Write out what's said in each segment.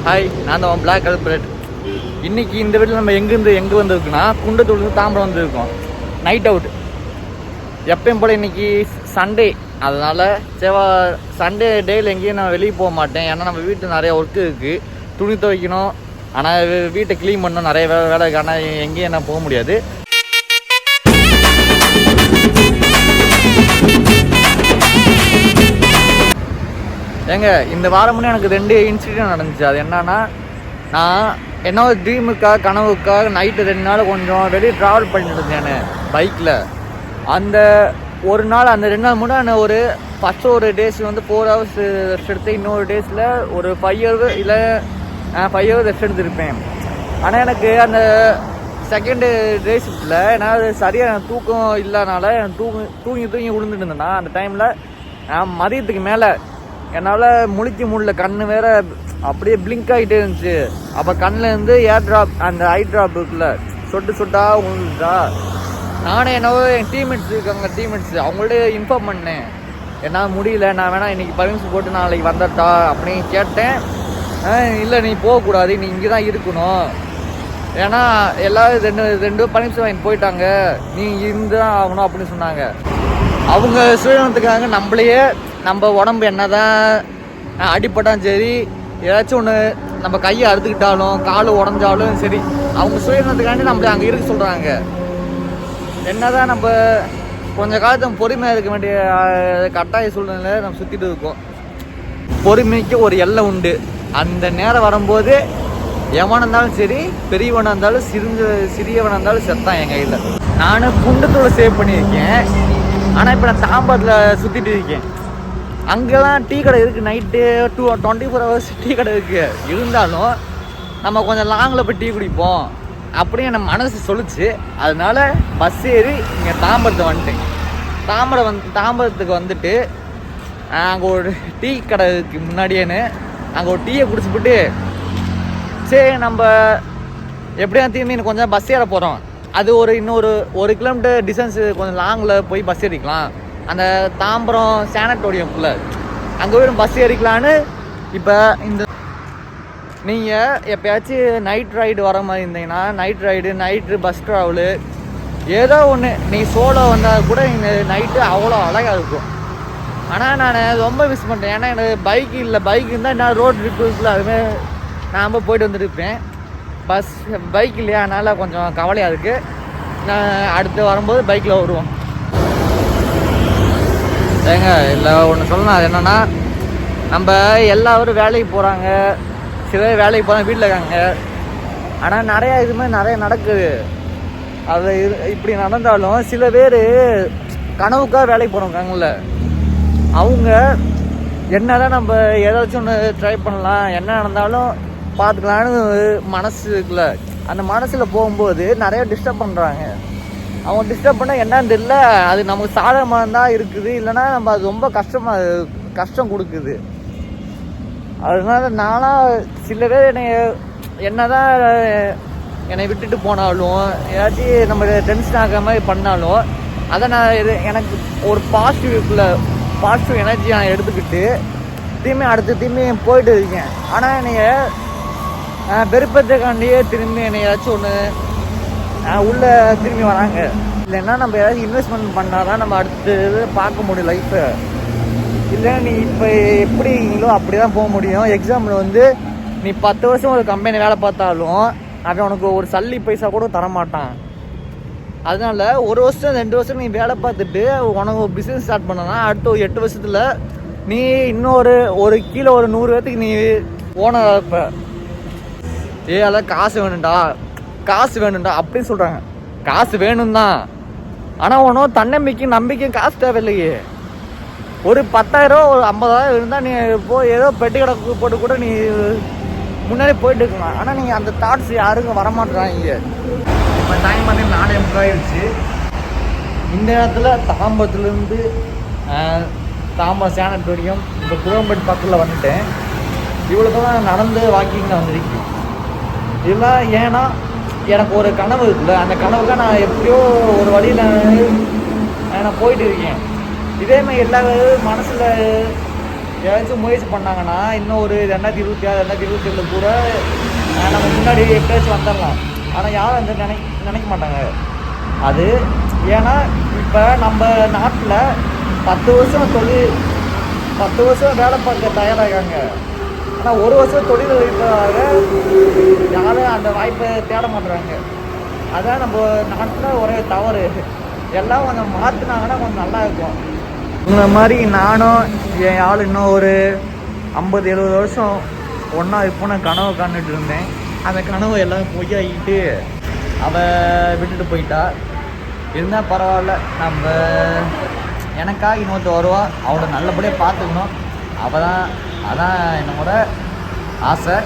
Hi, நான் தான் black colour bread. இன்றைக்கி இந்த வீட்டில் நம்ம எங்கே வந்திருக்குன்னா குண்டத்தூர்லேருந்து தாம்பரம் வந்துருக்கோம். நைட் அவுட் எப்பயும் போல் இன்றைக்கி சண்டே, அதனால் சண்டே டேயில் எங்கேயும் நான் வெளியே போக மாட்டேன். ஏன்னா நம்ம வீட்டில் நிறைய ஒர்க்கு இருக்குது, துணி துவைக்கணும், ஆனால் வீட்டை க்ளீன் பண்ணணும், நிறைய வேலை இருக்குது. ஆனால் எங்கேயும் என்ன போக முடியாது. ஏங்க இந்த வாரம் முன்னே எனக்கு 2 இன்சிடென்ட் நடந்துச்சு. அது என்னன்னா, நான் என்னோட ட்ரீமுக்காக கனவுக்காக நைட்டு 2 நாள் கொஞ்சம் வெளியே ட்ராவல் பண்ணிட்டு இருந்தேன் பைக்கில். அந்த ஒரு நாள் அந்த 2 நாள் முன்னாடி நான் ஃபஸ்ட்டு ஒரு டேஸ் 4 hours ரெஸ்ட் எடுத்து, இன்னொரு டேஸில் ஒரு 5 hours இல்லை 5 hours ரெஸ்ட் எடுத்துருப்பேன். ஆனால் எனக்கு அந்த செகண்டு டேஸில் என்னால் சரியாக தூக்கம் இல்லாதனால தூங்கி விழுந்துட்டு இருந்தேன்னா, அந்த டைமில் மதியத்துக்கு மேலே என்னால் முழிக்க முடியல. கண் வேறு அப்படியே பிளிங்க் ஆகிட்டே இருந்துச்சு. அப்போ கண்ணிலேருந்து ஏர் ட்ராப், அந்த ஐ ட்ராப் இருக்குல்ல, சொட்டாக விழுந்துட்டா. நானே என்னவோ என் டீம்மேட்ஸ் இருக்காங்க, அவங்கள்ட்ட இன்ஃபார்ம் பண்ணேன், என்னால் முடியல, நான் வேணா இன்றைக்கி பர்மிஷன் போட்டு நாளைக்கு வந்துட்டா அப்படின்னு கேட்டேன். இல்லை, நீ போகக்கூடாது, நீ இங்கே தான் இருக்கணும், ஏன்னா எல்லோரும் ரெண்டு பர்மிஷன் வாங்கி போயிட்டாங்க, நீ இருந்து தான் ஆகணும் அப்படின்னு சொன்னாங்க. அவங்க சுயநலத்துக்காக நம்ம உடம்பு என்ன தான் அடிப்பட்டாலும் சரி, ஏதாச்சும் ஒன்று நம்ம கையை அறுத்துக்கிட்டாலும் கால் உடஞ்சாலும் சரி, அவங்க சுயநலத்துக்காண்டி நம்மளை அங்கே இருக்க சொல்கிறாங்க. என்ன தான் நம்ம கொஞ்சம் காலத்து பொறுமையாக இருக்க வேண்டிய கட்டாய சூழ்நிலையில் நம்ம சுற்றிட்டு இருக்கோம். பொறுமைக்கு ஒரு எல்லை உண்டு. அந்த நேரம் வரும்போது எவனாக இருந்தாலும் சரி, பெரியவனாக இருந்தாலும் சிறியவனாக இருந்தாலும் செத்தான் என் கையில். நான் குண்டத்தோடு சேவ் பண்ணியிருக்கேன். ஆனால் இப்போ நான் தாம்பரத்தில் சுற்றிட்டு இருக்கேன். அங்கெல்லாம் டீ கடை இருக்குது, நைட்டு 24 hours டீ கடை இருக்குது. இருந்தாலும் நம்ம கொஞ்சம் லாங்கில் போய் டீ குடிப்போம் அப்படியே நம்ம மனசு சொல்லிச்சு. அதனால பஸ் ஏறி இங்கே தாம்பரத்தை வந்துட்டேன். தாம்பரத்துக்கு வந்துட்டு அங்கே ஒரு டீ கடைக்கு முன்னாடியேன்னு அங்கே ஒரு டீயை குடிச்சுப்பிட்டு, சரி நம்ம எப்படியா திரும்பி கொஞ்சம் பஸ் ஏற போகிறோம், அது இன்னொரு 1 கிலோமீட்டர் டிஸ்டன்ஸு, கொஞ்சம் லாங்கில் போய் பஸ் ஏறிக்கலாம், அந்த தாம்பரம் சேனட்டோரியம்குள்ளே அங்கே போய் பஸ் ஏறிக்கலான்னு. இப்போ நீங்கள் எப்போயாச்சும் நைட் ரைடு வர மாதிரி இருந்தீங்கன்னா, நைட்டு பஸ் ட்ராவலு ஏதோ ஒன்று, நீ சோலோ வந்தால் கூட இந்த நைட்டு அவ்வளோ அழகாக இருக்கும். ஆனால் நான் ரொம்ப மிஸ் பண்ணுறேன். ஏன்னா எனக்கு பைக் இருந்தால் என்ன ரோட் ட்ரிப்புக்குள்ள அதுமாதிரி நான் போயிட்டு வந்துருப்பேன். பைக் இல்லையா, அதனால் கொஞ்சம் கவலையாக இருக்குது. நான் அடுத்து வரும்போது பைக்கில் வருவோம். ஏங்க இல்லை ஒன்று சொல்லணும், அது என்னென்னா, நம்ம எல்லாரும் வேலைக்கு போகிறாங்க, சில பேர் வேலைக்கு போகிறாங்க, வீட்டில் இருக்காங்க. ஆனால் நிறைய நடக்குது. அது இப்படி நடந்தாலும் சில பேர் கனவுக்காக வேலைக்கு போகிறவங்கல்ல, அவங்க என்னதான் நம்ம ஏதாச்சும் ஒன்று ட்ரை பண்ணலாம், என்ன நடந்தாலும் பார்த்துக்கலான்னு மனசு இருக்குல்ல, அந்த மனசில் போகும்போது நிறைய டிஸ்டர்ப் பண்ணுறாங்க. அவங்க டிஸ்டர்ப் பண்ணால் என்னன்னு தெரியல, அது நமக்கு சாதகமாக தான் இருக்குது, இல்லைனா நம்ம அது ரொம்ப கஷ்டம் கொடுக்குது. அதனால நானாக சில பேர் என்னதான் என்னை விட்டுட்டு போனாலும், ஏதாச்சும் நம்ம டென்ஷன் ஆகிற மாதிரி பண்ணாலும், அதை நான் எனக்கு ஒரு பாசிட்டிவ் எனர்ஜி நான் எடுத்துக்கிட்டு திரும்பி போயிட்டு இருக்கேன். ஆனால் என்னைய வெறுப்பத்துக்காண்டியே திரும்பி என்னையாச்சும் ஒன்று உள்ளே திரும்பி வராங்க. இல்லைன்னா நம்ம ஏதாச்சும் இன்வெஸ்ட்மெண்ட் பண்ணால் தான் நம்ம அடுத்தது பார்க்க முடியும் லைஃப்பை. இல்லை நீ இப்போ எப்படி இருக்கீங்களோ அப்படி தான் போக முடியும். எக்ஸாம்பிள் நீ 10 வருஷம் ஒரு கம்பெனி வேலை பார்த்தாலும் அவன் உனக்கு ஒரு சல்லி பைசா கூட தரமாட்டான். அதனால 1 வருஷம் 2 வருஷம் நீ வேலை பார்த்துட்டு உனக்கு ஒரு பிஸ்னஸ் ஸ்டார்ட் பண்ணனா, அடுத்த ஒரு 8 வருஷத்தில் நீ இன்னொரு கீழே ஒரு 100 பேர்த்துக்கு நீ ஓனர் இருப்ப. அதான் காசு வேணும்டா அப்படின்னு சொல்கிறாங்க. காசு வேணும் தான், ஆனால் ஒன்றும் நம்பிக்கையும் காசு தேவையில்லையே. ஒரு 10,000 ஒரு 50,000 இருந்தால் நீ ஏதோ பெட்டி கடை போட்டு கூட நீ முன்னாடி போயிட்டு இருக்கலாம். ஆனால் நீங்கள் அந்த தாட்ஸ் யாருக்கும் வரமாட்டுறாங்க. இப்போ டைம் 4 ஆயிடுச்சு. இந்த நேரத்தில் தாம்பரத்துலேருந்து தாம்பரம் சேனட்டோரியம் இப்போ குரோம்பேட் பக்கத்தில் வந்துட்டேன். இவ்வளோ தான் நடந்து வாக்கிங்கில் வந்திருக்கேன். இதெல்லாம் ஏன்னா எனக்கு ஒரு கனவு இருக்குல்ல, அந்த கனவுக்காக நான் எப்படியோ ஒரு வழியில் நான் போயிட்டு இருக்கேன். இதேமாதிரி எல்லா மனசில் ஏதாச்சும் முயற்சி பண்ணாங்கன்னா இன்னும் ஒரு 2026 2027 கூட நம்ம முன்னாடி எப்படியாச்சும் வந்துடலாம். ஆனால் யாரும் வந்து நினைக்க மாட்டாங்க. அது ஏன்னா இப்போ நம்ம நாட்டில் 10 வருஷம் வேலை பார்க்க தயாராகாங்க. ஆனால் 1 வருஷம் தொழில் வைப்பதாக யாரும் அந்த வாய்ப்பை தேட மாட்டுறாங்க. அதான் நம்ம நாட்டில் ஒரே தவறு. எல்லாம் கொஞ்சம் மாற்றினாங்கன்னா கொஞ்சம் நல்லா இருக்கும். இந்த மாதிரி நானும் என் ஆள் இன்னும் ஒரு 50-70 வருஷம் ஒன்றா இருப்போன்னு கனவு காண்டுட்டு இருந்தேன். அந்த கனவு எல்லாம் பொய்யாகிட்டு அவள் விட்டுட்டு போயிட்டா. இருந்தால் பரவாயில்ல, நம்ம எனக்காக இன்னொருத்த வருவா, அவளை நல்லபடியாக பார்த்துக்கணும். அதான் என்னோட ஆசை.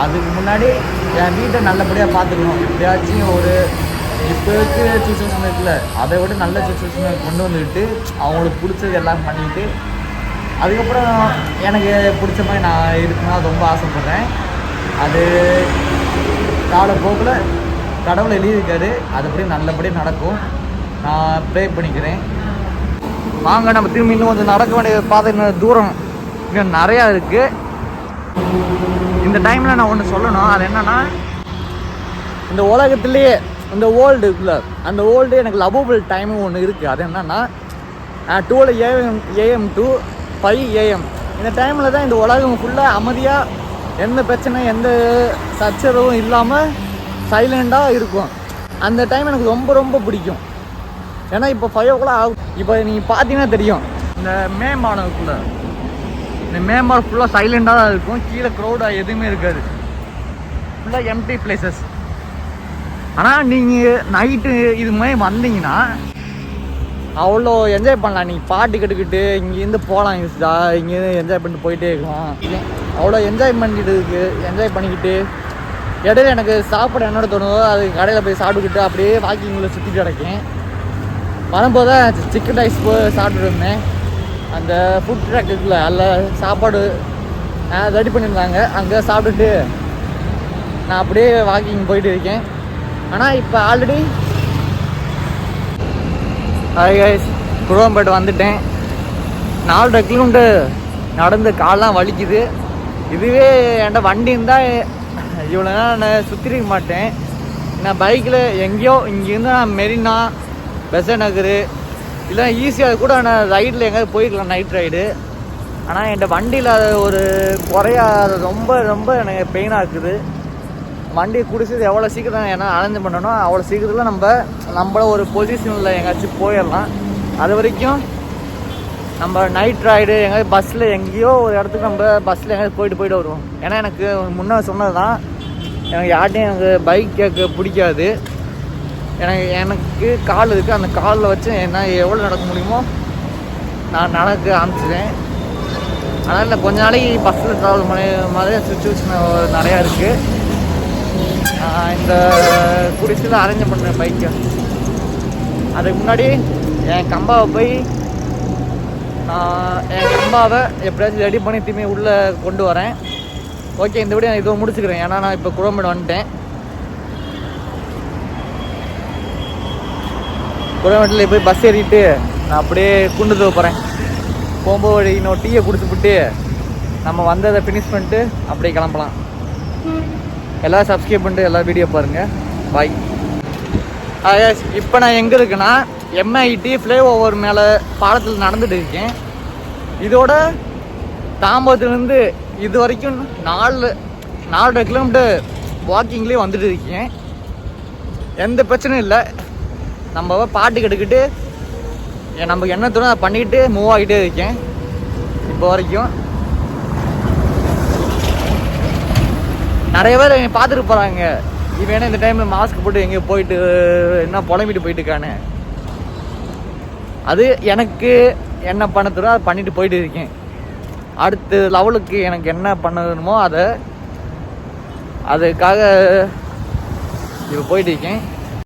அதுக்கு முன்னாடி என் வீட்டை நல்லபடியாக பார்த்துக்கணும். எப்படியாச்சும் ஒரு இப்போ இருக்கிற சுச்சுவேஷன் இருக்குல்ல, அதை விட நல்ல சுச்சுவேஷனை கொண்டு வந்துக்கிட்டு அவங்களுக்கு பிடிச்சது எல்லாம் பண்ணிக்கிட்டு அதுக்கப்புறம் எனக்கு பிடிச்ச மாதிரி நான் இருக்கணும்னு ரொம்ப ஆசைப்பட்றேன். அது காலப்போக்கில் கடவுளை எழுதியிருக்காரு, அதுபடி நல்லபடியாக நடக்கும். நான் ப்ரே பண்ணிக்கிறேன். வாங்க நம்ம திரும்பி இன்னும் கொஞ்சம் நடக்க வேண்டிய பாதை இன்னும் தூரம் இன்னும் நிறையா இருக்குது. இந்த டைமில் நான் ஒன்று சொல்லணும். அது என்னென்னா, இந்த உலகத்துலேயே இந்த வேர்ல்டு இருக்குல்ல, அந்த வேர்ல்டு எனக்கு லவ்வபிள் டைமு ஒன்று இருக்குது. அது என்னென்னா 12 AM to 5 AM இந்த டைமில் தான் இந்த உலகம் ஃபுல்லாக அமைதியாக, எந்த பிரச்சனை எந்த சச்சரவும் இல்லாமல் சைலண்டாக இருக்கும். அந்த டைம் எனக்கு ரொம்ப ரொம்ப பிடிக்கும். ஏன்னா இப்போ 5 o'clock ஆகும். இப்போ நீங்கள் பார்த்தீங்கன்னா தெரியும், இந்த மே மாதத்துக்குள்ள இந்த மே மாதம் ஃபுல்லாக சைலண்டாக தான் இருக்கும். கீழே க்ரௌடாக எதுவுமே இருக்காது, ஃபுல்லாக எம்டி பிளேசஸ். ஆனால் நீங்கள் நைட்டு இது மாதிரி வந்தீங்கன்னா அவ்வளோ என்ஜாய் பண்ணலாம். நீங்கள் பாட்டு கட்டுக்கிட்டு இங்கேருந்து போகலாம், இங்கேருந்து என்ஜாய் பண்ணிட்டு போயிட்டே இருக்கலாம். அவ்வளோ என்ஜாய் பண்ணிக்கிட்டு இடையில எனக்கு சாப்பிட என்னோட தோணுதோ அது கடையில் போய் சாப்பிட்டுக்கிட்டு அப்படியே வாக்கிங்கில் சுற்றிட்டு கிடக்கேன். வரும்போது தான் சிக்கன் ரைஸ் போய் சாப்பிட்டுட்டு இருந்தேன். அந்த ஃபுட் ட்ராக் இருக்குல்ல, அதில் சாப்பாடு ரெடி பண்ணியிருந்தாங்க. அங்கே சாப்பிட்டுட்டு நான் அப்படியே வாக்கிங் போயிட்டு இருக்கேன். ஆனால் இப்போ ஆல்ரெடி குரோம்பேட் வந்துட்டேன். 4.5 கிலோமீட்டர் நடந்து காலெலாம் வலிக்குது. இதுவே என்கிட்ட வண்டி இருந்தால் இவ்வளோ நேரம் நான் சுற்றிருக்க மாட்டேன். நான் பைக்கில் எங்கேயோ இங்கேருந்து நான் மெரினா, பெசன்ட் நகர் இல்லை ஈஸியாக கூட நான் ரைடில் எங்கேயாவது போயிருக்கலாம், நைட் ரைடு. ஆனால் என்கிட்ட வண்டியில் அது ஒரு குறையா ரொம்ப ரொம்ப எனக்கு பெயினாக இருக்குது. வண்டியை குடிச்சது எவ்வளோ சீக்கிரம் ஏன்னா அலைஞ்சு பண்ணணும், அவ்வளோ சீக்கிரத்தில் நம்மள ஒரு பொசிஷனில் எங்கேயாச்சும் போயிடலாம். அது வரைக்கும் நம்ம நைட் ரைடு எங்கேயாவது பஸ்ஸில் எங்கேயோ ஒரு இடத்துக்கு நம்ம பஸ்ஸில் எங்கேயாவது போயிட்டு வருவோம். ஏன்னா எனக்கு முன்னே சொன்னது தான், எனக்கு யார்ட்டையும் எனக்கு பைக் கேட்க பிடிக்காது. எனக்கு கால் இருக்குது, அந்த காலில் வச்சு என்ன எவ்வளோ நடக்க முடியுமோ நான் நடக்க ஆரம்பிச்சிட்டேன். அதனால் கொஞ்ச நாளைக்கு பஸ்ஸில் ட்ராவல் பண்ணி மாதிரி சுச்சுவேஷன் நிறையா இருக்குது. இந்த குடிசில் அரேஞ்ச் பண்ணேன் பைக்கை. அதுக்கு முன்னாடி என் கம்பாவை எப்படியாச்சும் ரெடி பண்ணி திரும்பி உள்ளே கொண்டு வரேன். ஓகே, இந்த வீடியோ நான் இதோ முடிச்சுக்கிறேன். ஏன்னா நான் இப்போ குரோம்பேடு வந்துட்டேன். குரோம்பேட்டில் போய் பஸ் ஏறிட்டு நான் அப்படியே குண்டு போகிறேன். போகும்போது இன்னொரு டீயை குடிச்சுப்புட்டு நம்ம வந்ததை ஃபினிஷ் பண்ணிட்டு அப்படியே கிளம்பலாம். எல்லோரும் சப்ஸ்கிரைப் பண்ணிட்டு எல்லா வீடியோ பாருங்கள். பாய். இப்போ நான் எங்கே இருக்கேன்னா MIT ஃப்ளைஓவர் மேலே பாலத்தில் நடந்துட்டு இருக்கேன். இதோட தாம்பரத்துலேருந்து இது வரைக்கும் 4.5 கிலோமீட்டர் வாக்கிங்லேயே வந்துட்டு இருக்கேன். எந்த பிரச்சனையும் இல்லை. நம்ம பாட்டு கட்டுக்கிட்டு நமக்கு என்ன தோணும் அதை பண்ணிக்கிட்டு மூவ் ஆகிட்டே இருக்கேன் இப்போ வரைக்கும். நிறைய பேர் பார்த்துட்டு போகிறாங்க, இவன் இந்த டைமில் மாஸ்க் போட்டு எங்கேயோ போயிட்டு என்ன புலம்பிட்டு போயிட்டு இருக்கானு. அது எனக்கு என்ன பண்ண தரும் அதை பண்ணிட்டு போயிட்டு இருக்கேன். அடுத்த லெவலுக்கு எனக்கு என்ன பண்ணணுமோ அதுக்காக இப்போ போயிட்டு இருக்கேன்.